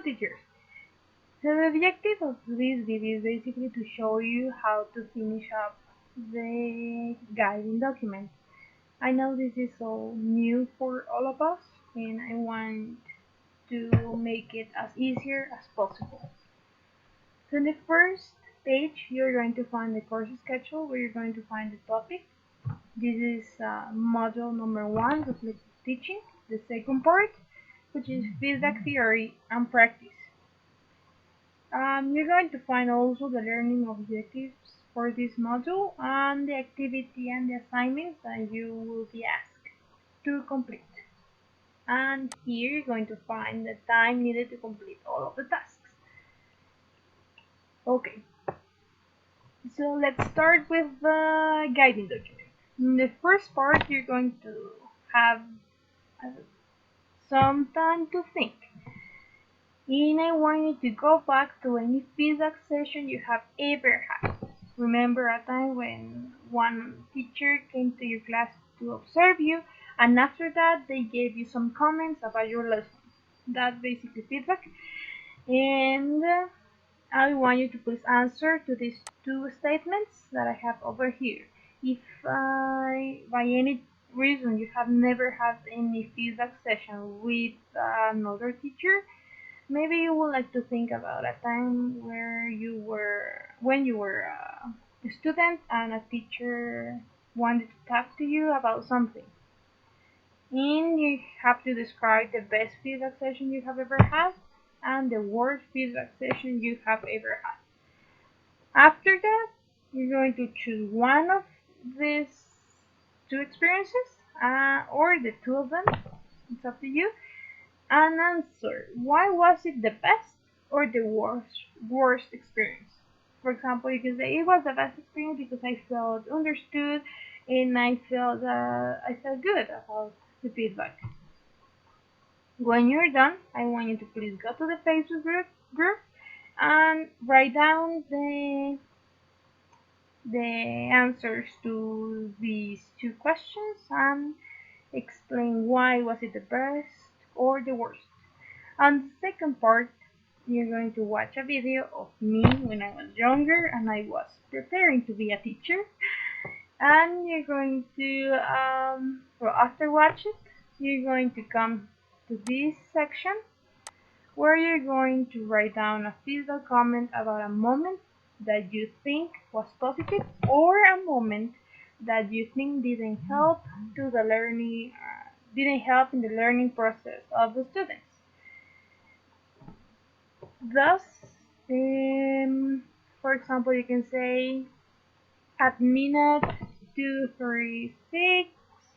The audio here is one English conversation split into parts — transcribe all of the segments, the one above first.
teachers. So the objective of this video is basically to show you how to finish up the guiding document. I know this is all new for all of us, and I want to make it as easier as possible. So in the first page, you're going to find the course schedule where you're going to find the topic. This is module number 1, reflective teaching. The second part, which is feedback theory and practice. You're going to find also the learning objectives for this module and the activity and the assignments that you will be asked to complete. And here you're going to find the time needed to complete all of the tasks. Okay, so let's start with the guiding document. In the first part, you're going to have some time to think. And I want you to go back to any feedback session you have ever had. Remember a time when one teacher came to your class to observe you, and after that they gave you some comments about your lesson. That's basically feedback. And I want you to please answer to these two statements that I have over here. If by any reason you have never had any feedback session with another teacher, maybe you would like to think about a time where when you were a student and a teacher wanted to talk to you about something. And you have to describe the best feedback session you have ever had and the worst feedback session you have ever had. After that, you're going to choose one of these two experiences or the two of them. It's up to you. And answer why was it the best or the worst experience. For example, you can say it was the best experience because I felt understood and I felt good about the feedback. When you're done, I want you to please go to the Facebook group and write down the answers to these two questions and explain why was it the best or the worst. On the second part, you're going to watch a video of me when I was younger and I was preparing to be a teacher. And you're going to, after watch it, you're going to come to this section where you're going to write down a feedback comment about a moment that you think was positive or a moment that you think didn't help to the learning, didn't help in the learning process of the students. Thus, for example, you can say at minute 236,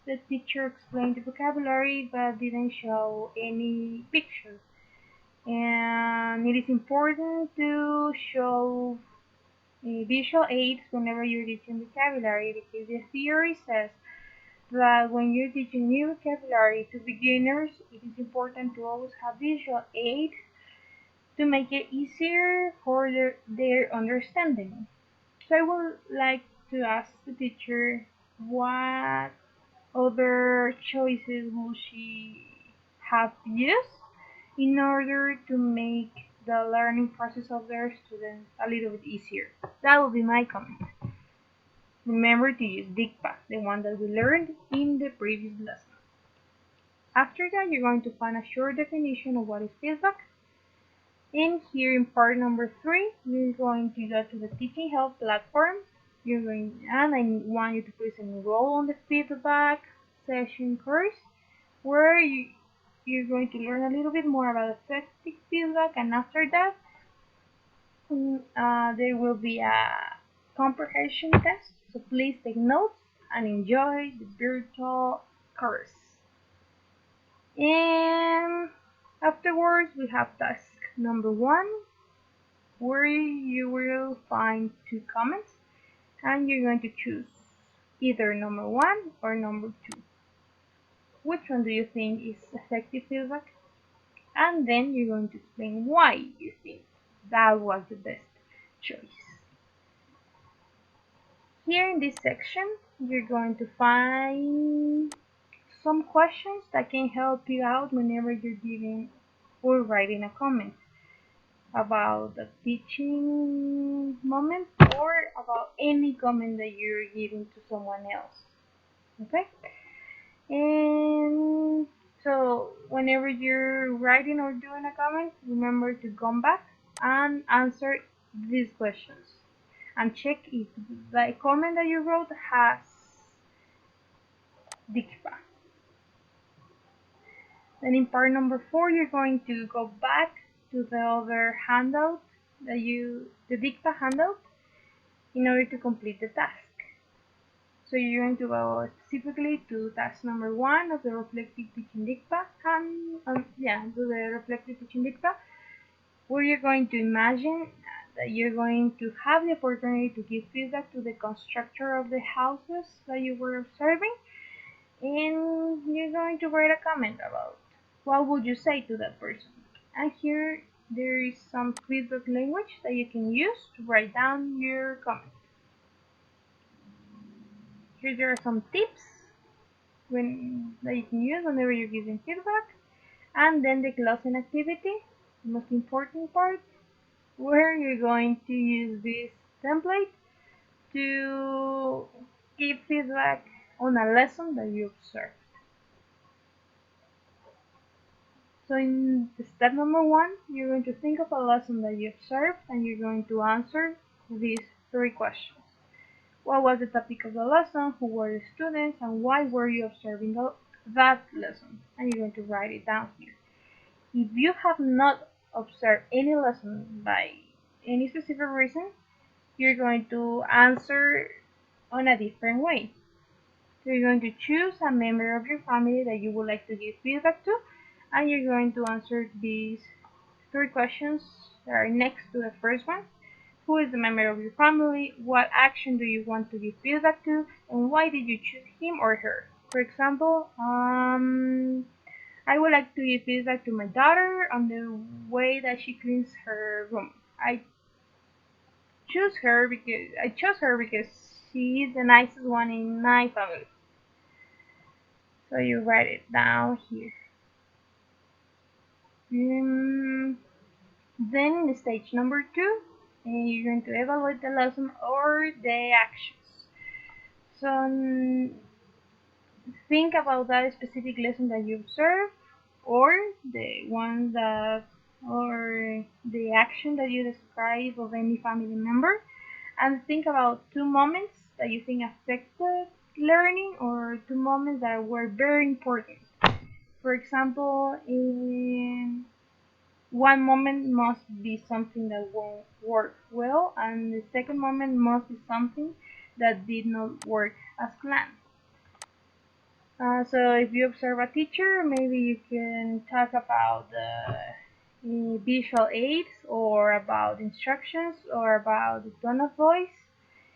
the teacher explained the vocabulary but didn't show any picture. And it is important to show visual aids whenever you're teaching vocabulary because the theory says that when you're teaching new vocabulary to beginners, it is important to always have visual aids to make it easier for their understanding. So I would like to ask the teacher what other choices will she have used in order to make the learning process of their students a little bit easier. That will be my comment. Remember to use DICPA, the one that we learned in the previous lesson. After that, you're going to find a short definition of what is feedback. And here in part number 3, you're going to go to the Teaching Help platform. And I want you to please enroll on the feedback session course, where you're going to learn a little bit more about effective feedback. And after that, there will be a comprehension test. So please take notes and enjoy the virtual course. And afterwards, we have task number 1, where you will find 2 comments and you're going to choose either number 1 or number 2. Which one do you think is effective feedback? And then you're going to explain why you think that was the best choice. Here in this section, you're going to find some questions that can help you out whenever you're giving or writing a comment. about the teaching moment or about any comment that you're giving to someone else. Okay? And so whenever you're writing or doing a comment, remember to come back and answer these questions and check if the comment that you wrote has dikpa. Then in part number 4, you're going to go back to the other handout the dikpa handout, in order to complete the task. So you're going to go specifically to task number 1 of the reflective teaching dikpa, and to the reflective teaching dikpa, where you're going to imagine that you're going to have the opportunity to give feedback to the constructor of the houses that you were observing, and you're going to write a comment about what would you say to that person. And here there is some feedback language that you can use to write down your comment. Here there are some tips that you can use whenever you're giving feedback. And then the closing activity, the most important part, where you're going to use this template to give feedback on a lesson that you observed. So in the step number 1, you're going to think of a lesson that you observed, and you're going to answer these 3 questions. What was the topic of the lesson? Who were the students? And why were you observing that lesson? And you're going to write it down here. If you have not observed any lesson by any specific reason, you're going to answer on a different way. So you're going to choose a member of your family that you would like to give feedback to, and you're going to answer these 3 questions that are next to the first one. Who is the member of your family? What action do you want to give feedback to? And why did you choose him or her? For example, I would like to give feedback to my daughter on the way that she cleans her room. I chose her because she is the nicest one in my family. So you write it down here. Then in stage number 2, you're going to evaluate the lesson or the actions. So think about that specific lesson that you observed, or the action that you describe of any family member, and think about 2 moments that you think affected learning, or 2 moments that were very important. For example, in one moment must be something that won't work well, and the second moment must be something that did not work as planned. So if you observe a teacher, maybe you can talk about the visual aids, or about instructions, or about the tone of voice,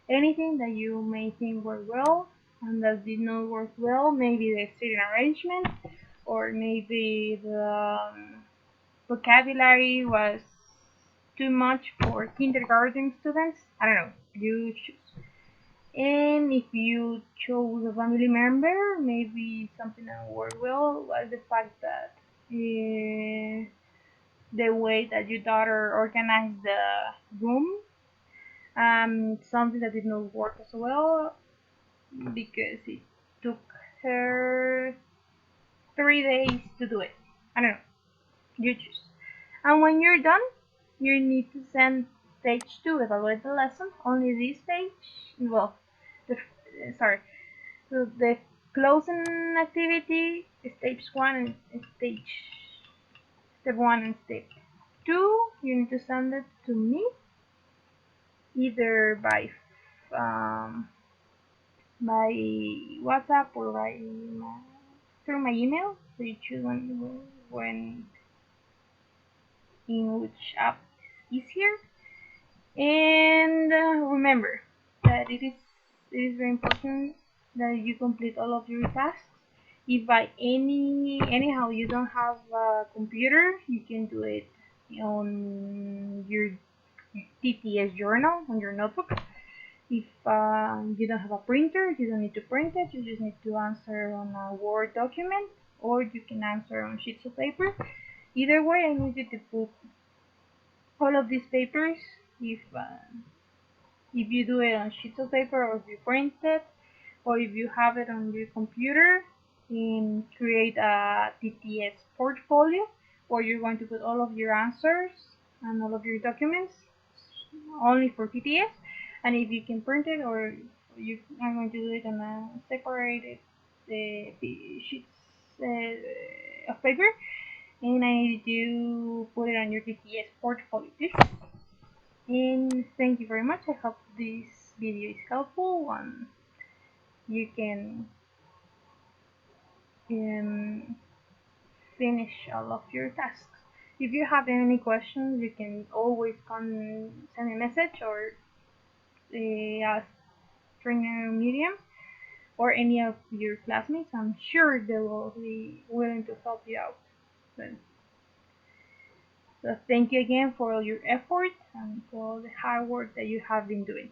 anything that you may think worked well and that did not work well, maybe the seating arrangement, or maybe the vocabulary was too much for kindergarten students. I don't know, you choose. And if you chose a family member, maybe something that worked well was the fact that the way that your daughter organized the room, something that did not work as well because it took her 3 days to do it. I don't know, you choose. And when you're done, you need to send stage 2, evaluate the lesson. Only this stage, well, so the closing activity, stage 1 and step 1 and step 2, you need to send it to me, either by WhatsApp or through my email. So you choose when in which app is easier. And remember that it is very important that you complete all of your tasks. If by anyhow you don't have a computer, you can do it on your TTS journal on your notebook. If you don't have a printer, you don't need to print it. You just need to answer on a Word document, or you can answer on sheets of paper. Either way, I need you to put all of these papers, if you do it on sheets of paper or if you print it or if you have it on your computer, and create a TTS portfolio where you're going to put all of your answers and all of your documents only for TTS. And if you can print it or you are going to do it on a separated sheets of paper, and I do put it on your TTS portfolio too. And thank you very much. I hope this video is helpful and you can um, finish all of your tasks. If you have any questions, you can always send me a message or ask trainer medium or any of your classmates. I'm sure they will be willing to help you out. So thank you again for all your effort and for all the hard work that you have been doing.